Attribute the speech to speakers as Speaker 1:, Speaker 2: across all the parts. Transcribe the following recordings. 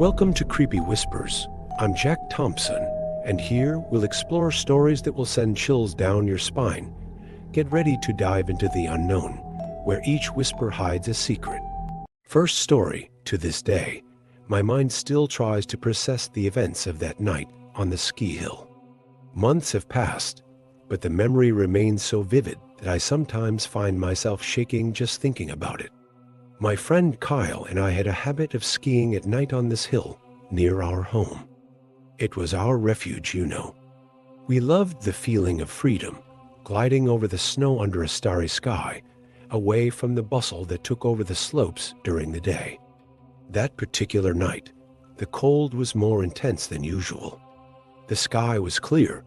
Speaker 1: Welcome to Creepy Whispers. I'm Jack Thompson, and here we'll explore stories that will send chills down your spine. Get ready to dive into the unknown, where each whisper hides a secret. First story, to this day, my mind still tries to process the events of that night on the ski hill. Months have passed, but the memory remains so vivid that I sometimes find myself shaking just thinking about it. My friend Kyle and I had a habit of skiing at night on this hill near our home. It was our refuge, you know. We loved the feeling of freedom, gliding over the snow under a starry sky, away from the bustle that took over the slopes during the day. That particular night, the cold was more intense than usual. The sky was clear,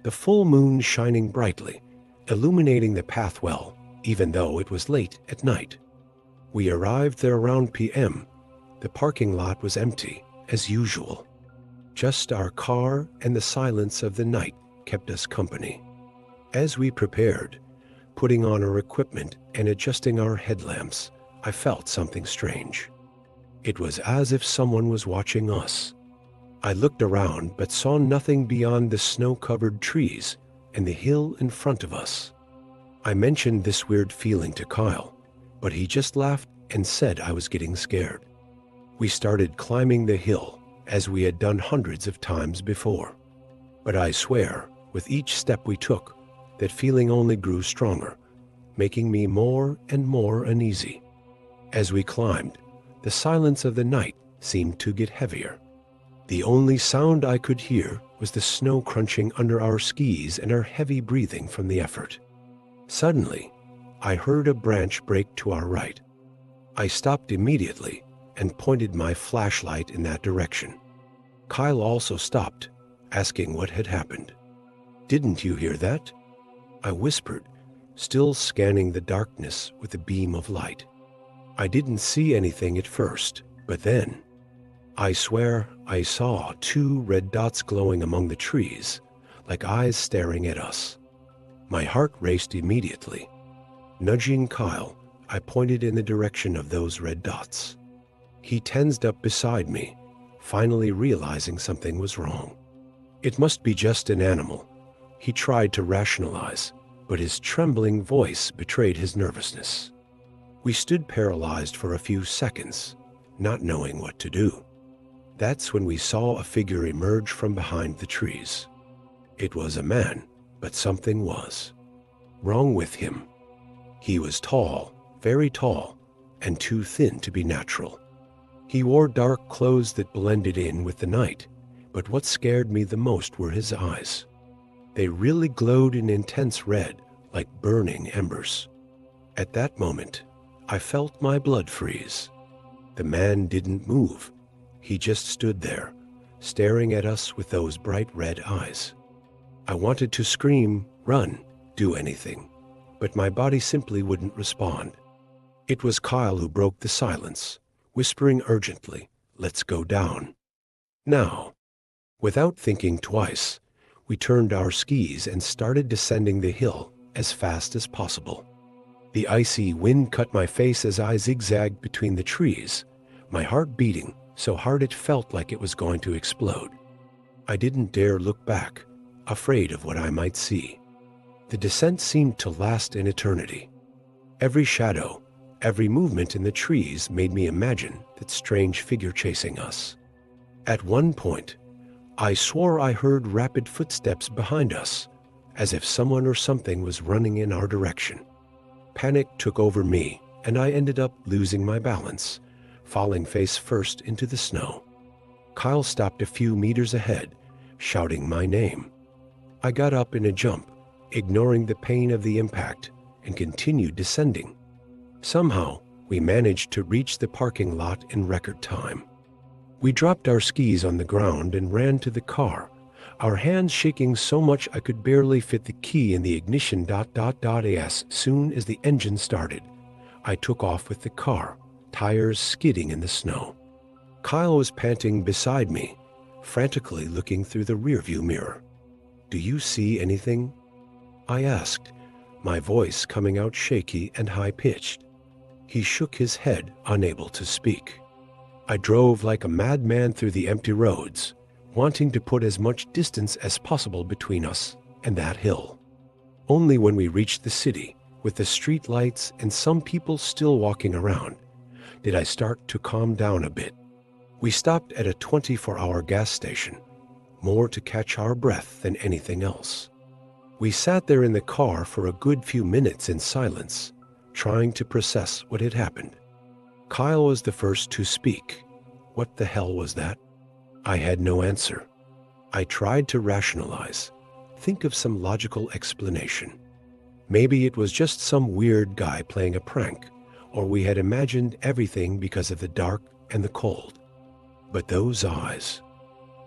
Speaker 1: the full moon shining brightly, illuminating the path well, even though it was late at night. We arrived there around p.m. The parking lot was empty, as usual. Just our car and the silence of the night kept us company. As we prepared, putting on our equipment and adjusting our headlamps, I felt something strange. It was as if someone was watching us. I looked around but saw nothing beyond the snow-covered trees and the hill in front of us. I mentioned this weird feeling to Kyle, but he just laughed and said I was getting scared. We started climbing the hill, as we had done hundreds of times before. But I swear, with each step we took, that feeling only grew stronger, making me more and more uneasy. As we climbed, the silence of the night seemed to get heavier. The only sound I could hear was the snow crunching under our skis and our heavy breathing from the effort. Suddenly, I heard a branch break to our right. I stopped immediately and pointed my flashlight in that direction. Kyle also stopped, asking what had happened. "Didn't you hear that?" I whispered, still scanning the darkness with a beam of light. I didn't see anything at first, but then, I swear I saw two red dots glowing among the trees, like eyes staring at us. My heart raced immediately. Nudging Kyle, I pointed in the direction of those red dots. He tensed up beside me, finally realizing something was wrong. It must be just an animal. He tried to rationalize, but his trembling voice betrayed his nervousness. We stood paralyzed for a few seconds, not knowing what to do. That's when we saw a figure emerge from behind the trees. It was a man, but something was wrong with him. He was tall, very tall, and too thin to be natural. He wore dark clothes that blended in with the night, but what scared me the most were his eyes. They really glowed an intense red, like burning embers. At that moment, I felt my blood freeze. The man didn't move. He just stood there, staring at us with those bright red eyes. I wanted to scream, run, do anything, but my body simply wouldn't respond. It was Kyle who broke the silence, whispering urgently, "Let's go down now." Without thinking twice, we turned our skis and started descending the hill as fast as possible. The icy wind cut my face as I zigzagged between the trees, my heart beating so hard it felt like it was going to explode. I didn't dare look back, afraid of what I might see. The descent seemed to last an eternity. Every shadow, every movement in the trees made me imagine that strange figure chasing us. At one point, I swore I heard rapid footsteps behind us, as if someone or something was running in our direction. Panic took over me, and I ended up losing my balance, falling face first into the snow. Kyle stopped a few meters ahead, shouting my name. I got up in a jump, ignoring the pain of the impact, and continued descending. Somehow, we managed to reach the parking lot in record time. We dropped our skis on the ground and ran to the car, our hands shaking so much I could barely fit the key in the ignition. As soon as the engine started, I took off with the car, tires skidding in the snow. Kyle was panting beside me, frantically looking through the rearview mirror. "Do you see anything?" I asked, my voice coming out shaky and high-pitched. He shook his head, unable to speak. I drove like a madman through the empty roads, wanting to put as much distance as possible between us and that hill. Only when we reached the city, with the street lights and some people still walking around, did I start to calm down a bit. We stopped at a 24-hour gas station, more to catch our breath than anything else. We sat there in the car for a good few minutes in silence, trying to process what had happened. Kyle was the first to speak. What the hell was that? I had no answer. I tried to rationalize, think of some logical explanation. Maybe it was just some weird guy playing a prank, or we had imagined everything because of the dark and the cold. But those eyes,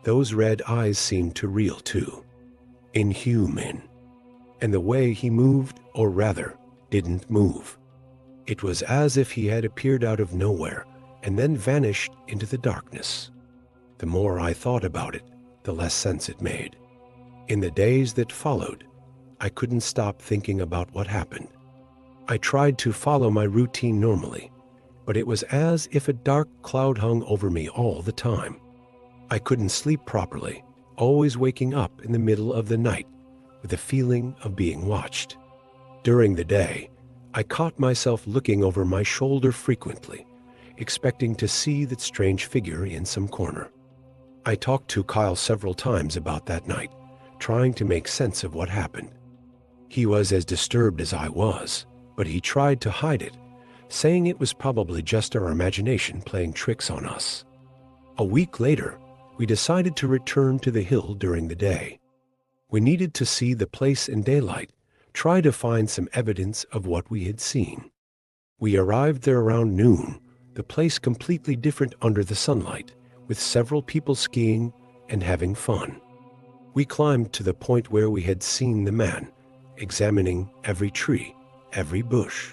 Speaker 1: those red eyes seemed too real too. Inhuman. And the way he moved, or rather, didn't move. It was as if he had appeared out of nowhere and then vanished into the darkness. The more I thought about it, the less sense it made. In the days that followed, I couldn't stop thinking about what happened. I tried to follow my routine normally, but it was as if a dark cloud hung over me all the time. I couldn't sleep properly, always waking up in the middle of the night with a feeling of being watched. During the day, I caught myself looking over my shoulder frequently, expecting to see that strange figure in some corner. I talked to Kyle several times about that night, trying to make sense of what happened. He was as disturbed as I was, but he tried to hide it, saying it was probably just our imagination playing tricks on us. A week later, we decided to return to the hill during the day. We needed to see the place in daylight, try to find some evidence of what we had seen. We arrived there around noon, the place completely different under the sunlight, with several people skiing and having fun. We climbed to the point where we had seen the man, examining every tree, every bush.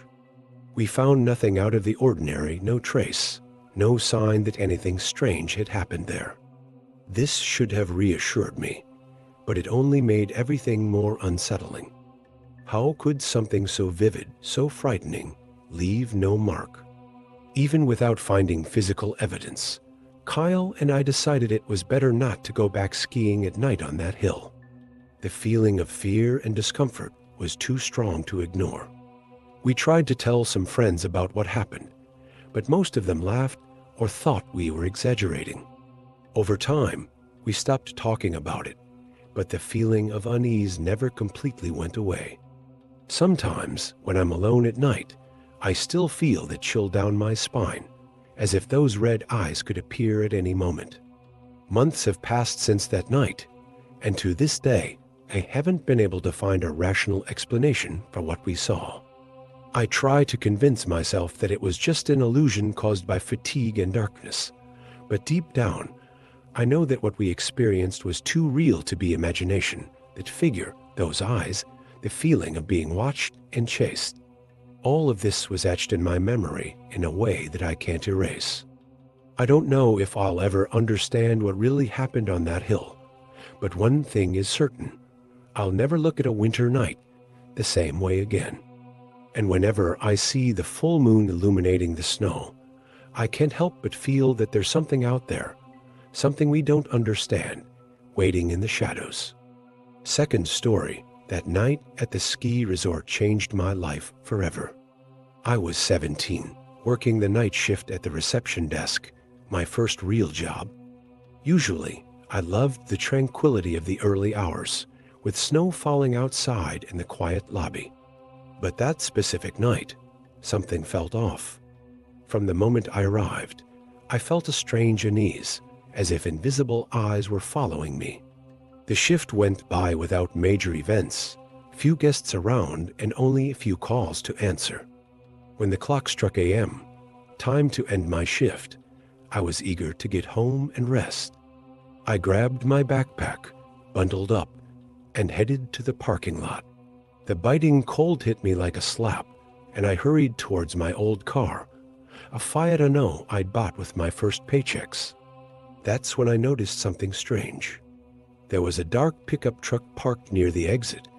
Speaker 1: We found nothing out of the ordinary, no trace, no sign that anything strange had happened there. This should have reassured me, but it only made everything more unsettling. How could something so vivid, so frightening, leave no mark? Even without finding physical evidence, Kyle and I decided it was better not to go back skiing at night on that hill. The feeling of fear and discomfort was too strong to ignore. We tried to tell some friends about what happened, but most of them laughed or thought we were exaggerating. Over time, we stopped talking about it, but the feeling of unease never completely went away. Sometimes, when I'm alone at night, I still feel the chill down my spine, as if those red eyes could appear at any moment. Months have passed since that night, and to this day, I haven't been able to find a rational explanation for what we saw. I try to convince myself that it was just an illusion caused by fatigue and darkness, but deep down, I know that what we experienced was too real to be imagination, that figure, those eyes, the feeling of being watched and chased. All of this was etched in my memory in a way that I can't erase. I don't know if I'll ever understand what really happened on that hill, but one thing is certain. I'll never look at a winter night the same way again. And whenever I see the full moon illuminating the snow, I can't help but feel that there's something out there, something we don't understand, waiting in the shadows. Second story. That night at the ski resort changed my life forever. I was 17, working the night shift at the reception desk, my first real job. Usually, I loved the tranquility of the early hours, with snow falling outside in the quiet lobby. But that specific night, something felt off. From the moment I arrived, I felt a strange unease, as if invisible eyes were following me. The shift went by without major events, few guests around, and only a few calls to answer. When the clock struck a.m., time to end my shift, I was eager to get home and rest. I grabbed my backpack, bundled up, and headed to the parking lot. The biting cold hit me like a slap, and I hurried towards my old car, a Fiat Uno I'd bought with my first paychecks. That's when I noticed something strange. There was a dark pickup truck parked near the exit,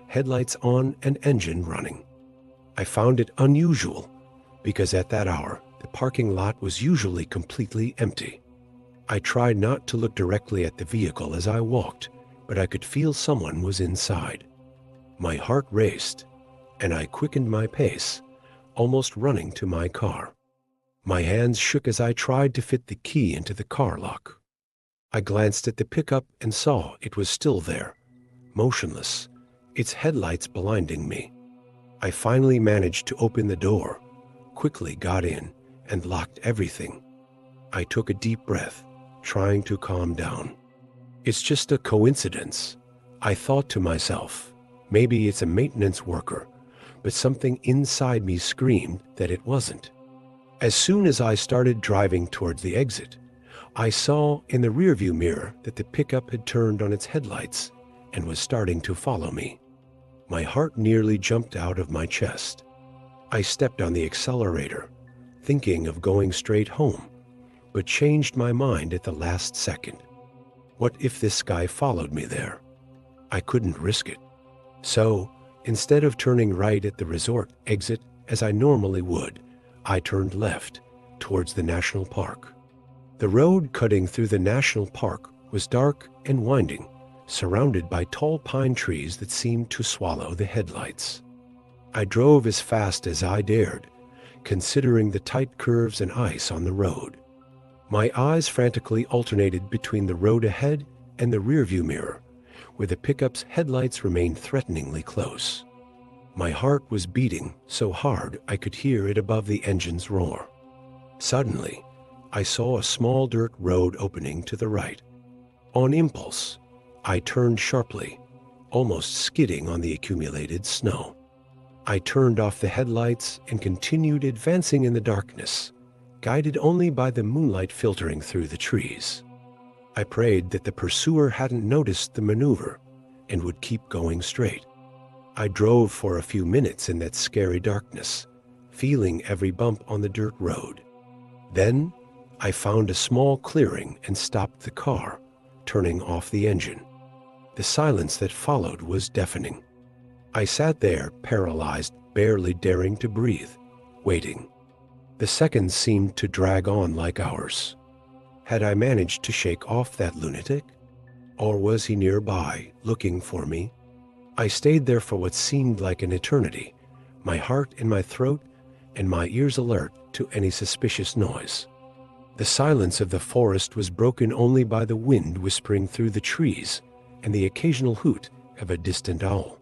Speaker 1: headlights on and engine running. I found it unusual because at that hour The parking lot was usually completely empty. I tried not to look directly at the vehicle as I walked, but I could feel someone was inside. My heart raced, and I quickened my pace, almost running to my car. My hands shook as I tried to fit the key into the car lock. I glanced at the pickup and saw it was still there, motionless, its headlights blinding me. I finally managed to open the door, quickly got in, and locked everything. I took a deep breath, trying to calm down. It's just a coincidence, I thought to myself. Maybe it's a maintenance worker, but something inside me screamed that it wasn't. As soon as I started driving towards the exit, I saw in the rearview mirror that the pickup had turned on its headlights and was starting to follow me. My heart nearly jumped out of my chest. I stepped on the accelerator, thinking of going straight home, but changed my mind at the last second. What if this guy followed me there? I couldn't risk it. So, instead of turning right at the resort exit as I normally would, I turned left towards the national park. The road cutting through the national park was dark and winding, surrounded by tall pine trees that seemed to swallow the headlights. I drove as fast as I dared, considering the tight curves and ice on the road. My eyes frantically alternated between the road ahead and the rearview mirror, where the pickup's headlights remained threateningly close. My heart was beating so hard I could hear it above the engine's roar. Suddenly, I saw a small dirt road opening to the right. On impulse, I turned sharply, almost skidding on the accumulated snow. I turned off the headlights and continued advancing in the darkness, guided only by the moonlight filtering through the trees. I prayed that the pursuer hadn't noticed the maneuver and would keep going straight. I drove for a few minutes in that scary darkness, feeling every bump on the dirt road. Then, I found a small clearing and stopped the car, turning off the engine. The silence that followed was deafening. I sat there, paralyzed, barely daring to breathe, waiting. The seconds seemed to drag on like hours. Had I managed to shake off that lunatic? Or was he nearby, looking for me? I stayed there for what seemed like an eternity, my heart in my throat and my ears alert to any suspicious noise. The silence of the forest was broken only by the wind whispering through the trees and the occasional hoot of a distant owl.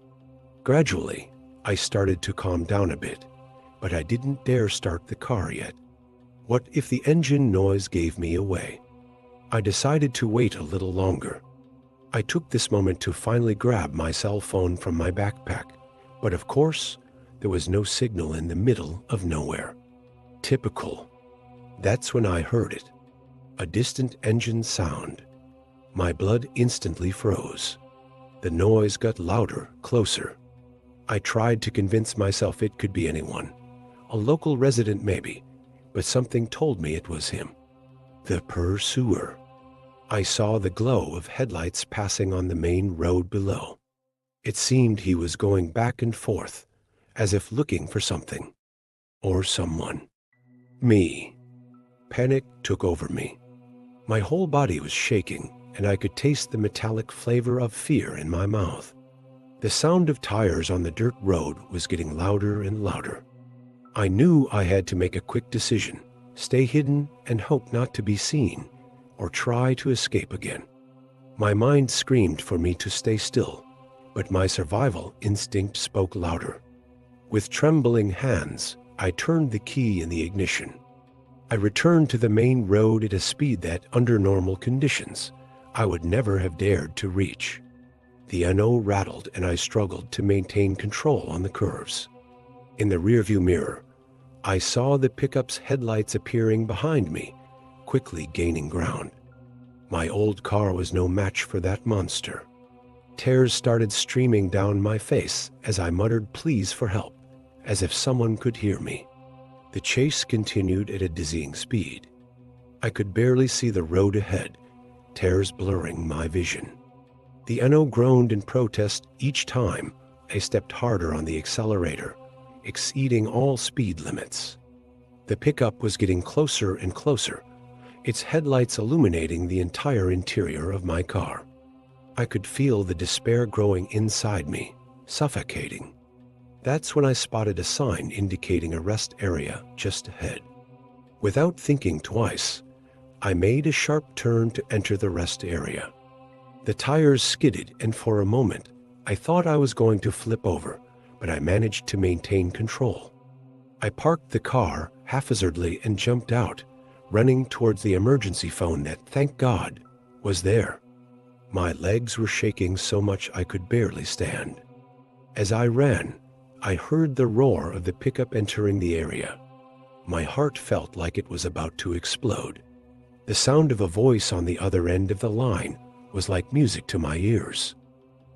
Speaker 1: Gradually, I started to calm down a bit, but I didn't dare start the car yet. What if the engine noise gave me away? I decided to wait a little longer. I took this moment to finally grab my cell phone from my backpack, but of course, there was no signal in the middle of nowhere. Typical. That's when I heard it. A distant engine sound. My blood instantly froze. The noise got louder, closer. I tried to convince myself it could be anyone. A local resident maybe, but something told me it was him. The pursuer. I saw the glow of headlights passing on the main road below. It seemed he was going back and forth, as if looking for something. Or someone. Me. Panic took over me. My whole body was shaking, and I could taste the metallic flavor of fear in my mouth. The sound of tires on the dirt road was getting louder and louder. I knew I had to make a quick decision, stay hidden and hope not to be seen, or try to escape again. My mind screamed for me to stay still, but my survival instinct spoke louder. With trembling hands, I turned the key in the ignition. I returned to the main road at a speed that, under normal conditions, I would never have dared to reach. The NO rattled and I struggled to maintain control on the curves. In the rearview mirror, I saw the pickup's headlights appearing behind me, quickly gaining ground. My old car was no match for that monster. Tears started streaming down my face as I muttered pleas for help, as if someone could hear me. The chase continued at a dizzying speed. I could barely see the road ahead, tears blurring my vision. The NO groaned in protest each time I stepped harder on the accelerator, exceeding all speed limits. The pickup was getting closer and closer, its headlights illuminating the entire interior of my car. I could feel the despair growing inside me, suffocating. That's when I spotted a sign indicating a rest area just ahead. Without thinking twice, I made a sharp turn to enter the rest area. The tires skidded, and for a moment, I thought I was going to flip over, but I managed to maintain control. I parked the car haphazardly and jumped out, running towards the emergency phone that, thank God, was there. My legs were shaking so much I could barely stand. As I ran, I heard the roar of the pickup entering the area. My heart felt like it was about to explode. The sound of a voice on the other end of the line was like music to my ears.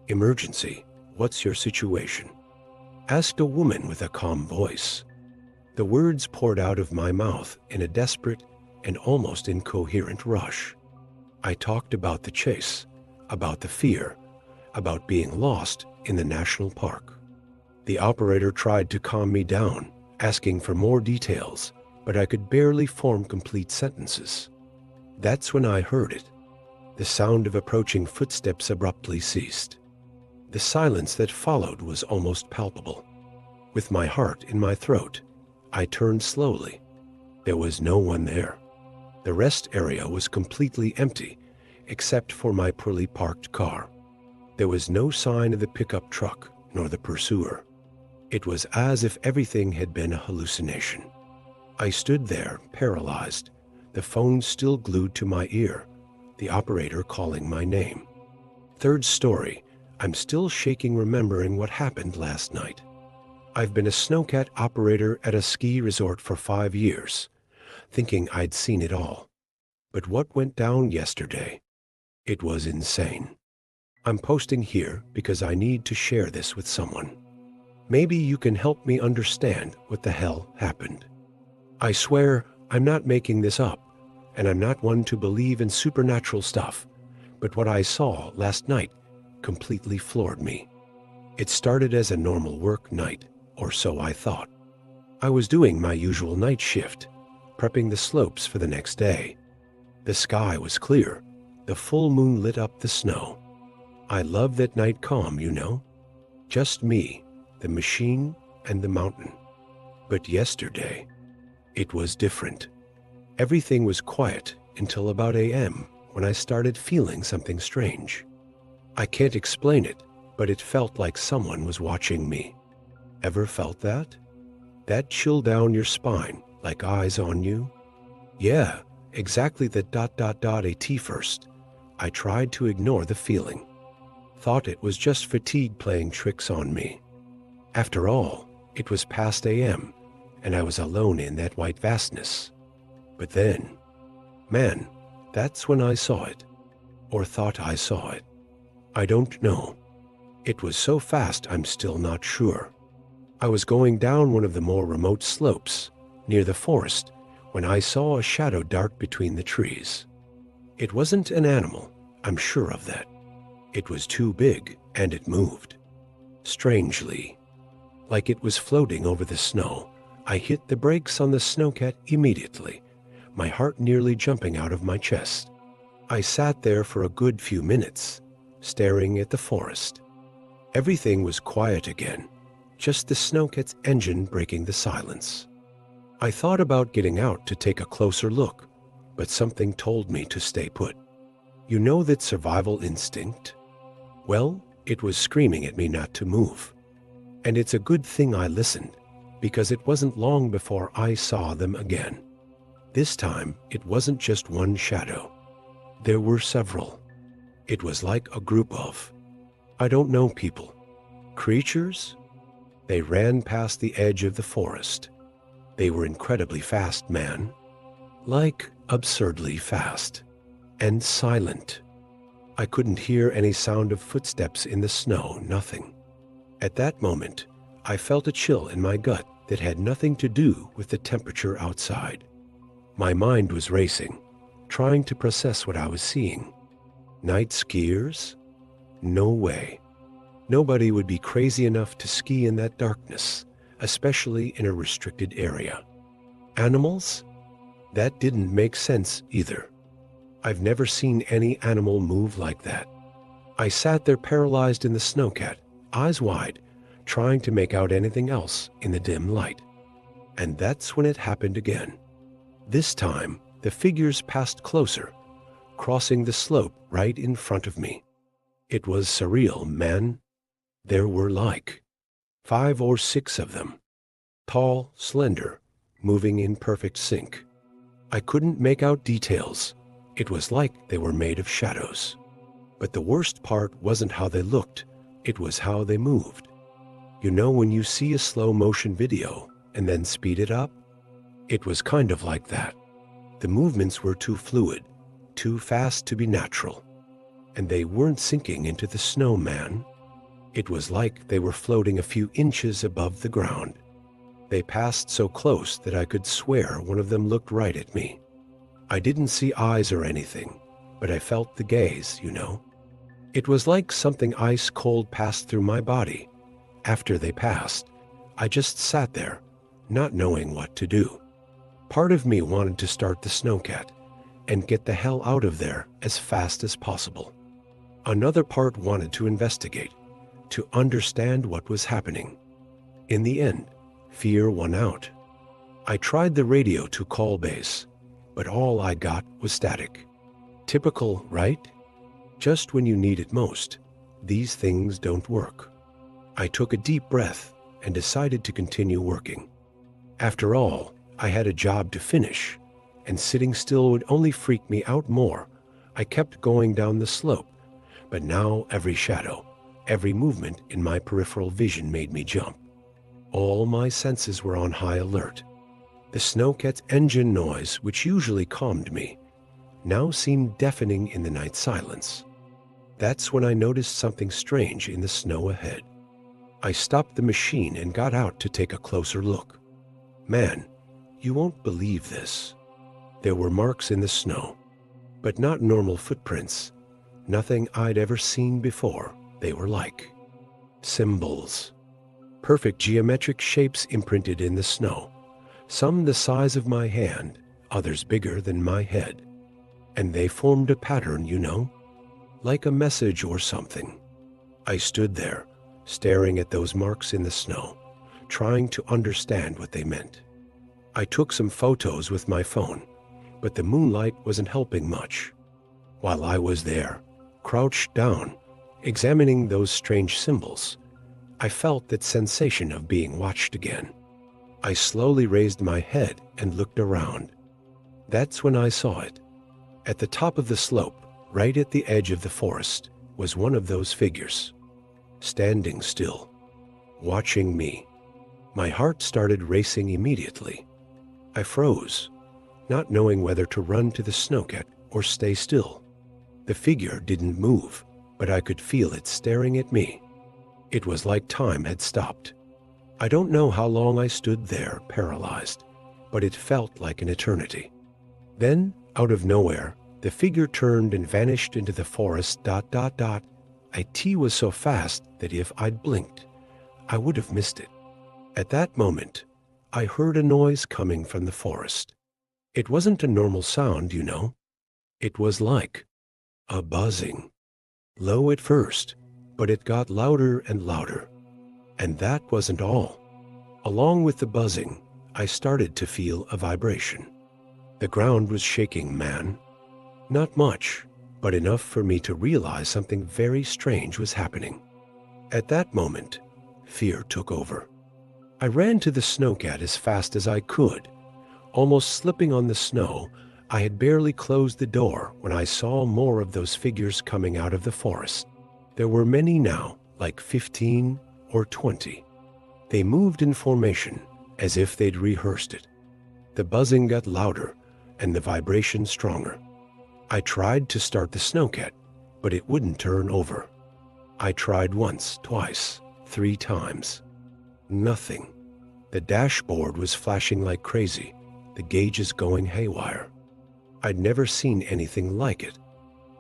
Speaker 1: "Emergency, what's your situation?" asked a woman with a calm voice. The words poured out of my mouth in a desperate and almost incoherent rush. I talked about the chase, about the fear, about being lost in the national park. The operator tried to calm me down, asking for more details, but I could barely form complete sentences. That's when I heard it. The sound of approaching footsteps abruptly ceased. The silence that followed was almost palpable. With my heart in my throat, I turned slowly. There was no one there. The rest area was completely empty, except for my poorly parked car. There was no sign of the pickup truck nor the pursuer. It was as if everything had been a hallucination. I stood there, paralyzed, the phone still glued to my ear, the operator calling my name. Third story, I'm still shaking remembering what happened last night. I've been a snowcat operator at a ski resort for 5 years, thinking I'd seen it all. But what went down yesterday? It was insane. I'm posting here because I need to share this with someone. Maybe you can help me understand what the hell happened. I swear I'm not making this up, and I'm not one to believe in supernatural stuff, but what I saw last night completely floored me. It started as a normal work night, or so I thought. I was doing my usual night shift, prepping the slopes for the next day. The sky was clear. The full moon lit up the snow. I love that night calm, you know. Just me, the machine, and the mountain. But yesterday, it was different. Everything was quiet until about a.m. when I started feeling something strange. I can't explain it, but it felt like someone was watching me. Ever felt that? That chill down your spine, like eyes on you? Yeah, exactly the ... at first. I tried to ignore the feeling. Thought it was just fatigue playing tricks on me. After all, it was past a.m., and I was alone in that white vastness. But then, man, that's when I saw it. Or thought I saw it. I don't know. It was so fast I'm still not sure. I was going down one of the more remote slopes, near the forest, when I saw a shadow dart between the trees. It wasn't an animal, I'm sure of that. It was too big, and it moved. Strangely. Like it was floating over the snow, I hit the brakes on the snowcat immediately, my heart nearly jumping out of my chest. I sat there for a good few minutes, staring at the forest. Everything was quiet again, just the snowcat's engine breaking the silence. I thought about getting out to take a closer look, but something told me to stay put. You know that survival instinct? Well, it was screaming at me not to move. And it's a good thing I listened, because it wasn't long before I saw them again. This time, it wasn't just one shadow. There were several. It was like a group of, I don't know, people. Creatures? They ran past the edge of the forest. They were incredibly fast, man. Like absurdly fast. And silent. I couldn't hear any sound of footsteps in the snow, nothing. At that moment, I felt a chill in my gut that had nothing to do with the temperature outside. My mind was racing, trying to process what I was seeing. Night skiers? No way. Nobody would be crazy enough to ski in that darkness, especially in a restricted area. Animals? That didn't make sense either. I've never seen any animal move like that. I sat there paralyzed in the snowcat, eyes wide, trying to make out anything else in the dim light. And that's when it happened again. This time, the figures passed closer, crossing the slope right in front of me. It was surreal, man. There were like 5 or 6 of them. Tall, slender, moving in perfect sync. I couldn't make out details. It was like they were made of shadows. But the worst part wasn't how they looked, it was how they moved. You know when you see a slow motion video and then speed it up? It was kind of like that. The movements were too fluid, too fast to be natural. And they weren't sinking into the snow, man. It was like they were floating a few inches above the ground. They passed so close that I could swear one of them looked right at me. I didn't see eyes or anything, but I felt the gaze, you know. It was like something ice cold passed through my body. After they passed, I just sat there, not knowing what to do. Part of me wanted to start the snowcat and get the hell out of there as fast as possible. Another part wanted to investigate, to understand what was happening. In the end, fear won out. I tried the radio to call base, but all I got was static. Typical, right? Just when you need it most, these things don't work. I took a deep breath and decided to continue working. After all, I had a job to finish, and sitting still would only freak me out more. I kept going down the slope, but now every shadow, every movement in my peripheral vision made me jump. All my senses were on high alert. The snowcat's engine noise, which usually calmed me, now seemed deafening in the night silence. That's when I noticed something strange in the snow ahead. I stopped the machine and got out to take a closer look. Man, you won't believe this. There were marks in the snow, but not normal footprints. Nothing I'd ever seen before. They were like symbols. Perfect geometric shapes imprinted in the snow. Some the size of my hand, others bigger than my head. And they formed a pattern, you know, like a message or something. I stood there, staring at those marks in the snow, trying to understand what they meant. I took some photos with my phone, but the moonlight wasn't helping much. While I was there, crouched down, examining those strange symbols, I felt that sensation of being watched again. I slowly raised my head and looked around. That's when I saw it. At the top of the slope, right at the edge of the forest, was one of those figures, standing still, watching me. My heart started racing immediately. I froze, not knowing whether to run to the snowcat or stay still. The figure didn't move, but I could feel it staring at me. It was like time had stopped. I don't know how long I stood there, paralyzed, but it felt like an eternity. Then, out of nowhere, the figure turned and vanished into the forest. It was so fast that if I'd blinked, I would have missed it. At that moment, I heard a noise coming from the forest. It wasn't a normal sound, you know. It was like a buzzing. Low at first, but it got louder and louder. And that wasn't all. Along with the buzzing, I started to feel a vibration. The ground was shaking, man. Not much, but enough for me to realize something very strange was happening. At that moment, fear took over. I ran to the snowcat as fast as I could. Almost slipping on the snow, I had barely closed the door when I saw more of those figures coming out of the forest. There were many now, like 15 or 20. They moved in formation, as if they'd rehearsed it. The buzzing got louder, and the vibration stronger. I tried to start the snowcat, but it wouldn't turn over. I tried once, twice, 3 times. Nothing. The dashboard was flashing like crazy, the gauges going haywire. I'd never seen anything like it.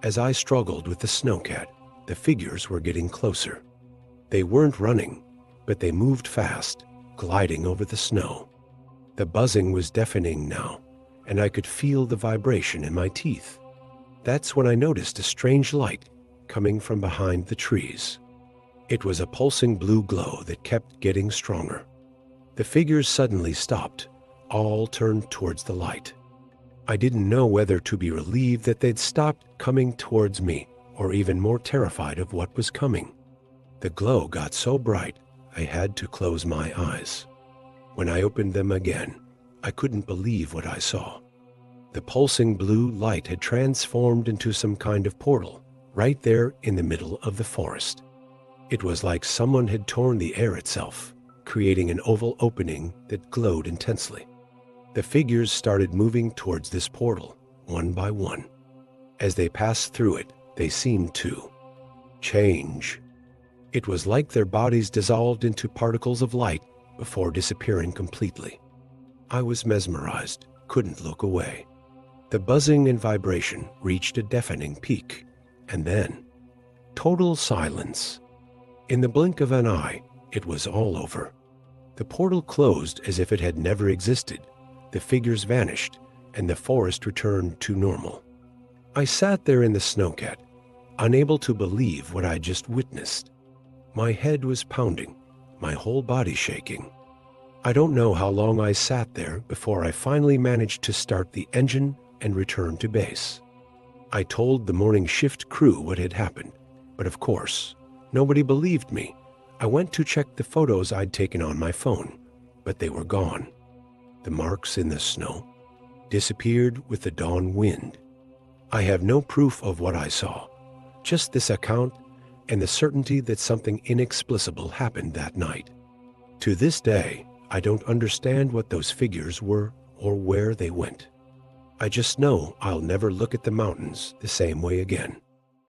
Speaker 1: As I struggled with the snowcat, the figures were getting closer. They weren't running, but they moved fast, gliding over the snow. The buzzing was deafening now, and I could feel the vibration in my teeth. That's when I noticed a strange light coming from behind the trees. It was a pulsing blue glow that kept getting stronger. The figures suddenly stopped, all turned towards the light. I didn't know whether to be relieved that they'd stopped coming towards me, or even more terrified of what was coming. The glow got so bright, I had to close my eyes. When I opened them again, I couldn't believe what I saw. The pulsing blue light had transformed into some kind of portal, right there in the middle of the forest. It was like someone had torn the air itself, creating an oval opening that glowed intensely. The figures started moving towards this portal, one by one. As they passed through it, they seemed to change. It was like their bodies dissolved into particles of light before disappearing completely. I was mesmerized, couldn't look away. The buzzing and vibration reached a deafening peak, and then total silence. In the blink of an eye, it was all over. The portal closed as if it had never existed. The figures vanished, and the forest returned to normal. I sat there in the snowcat, unable to believe what I just witnessed. My head was pounding, my whole body shaking. I don't know how long I sat there before I finally managed to start the engine and return to base. I told the morning shift crew what had happened, but of course, nobody believed me. I went to check the photos I'd taken on my phone, but they were gone. The marks in the snow disappeared with the dawn wind. I have no proof of what I saw, just this account and the certainty that something inexplicable happened that night. To this day, I don't understand what those figures were or where they went. I just know I'll never look at the mountains the same way again.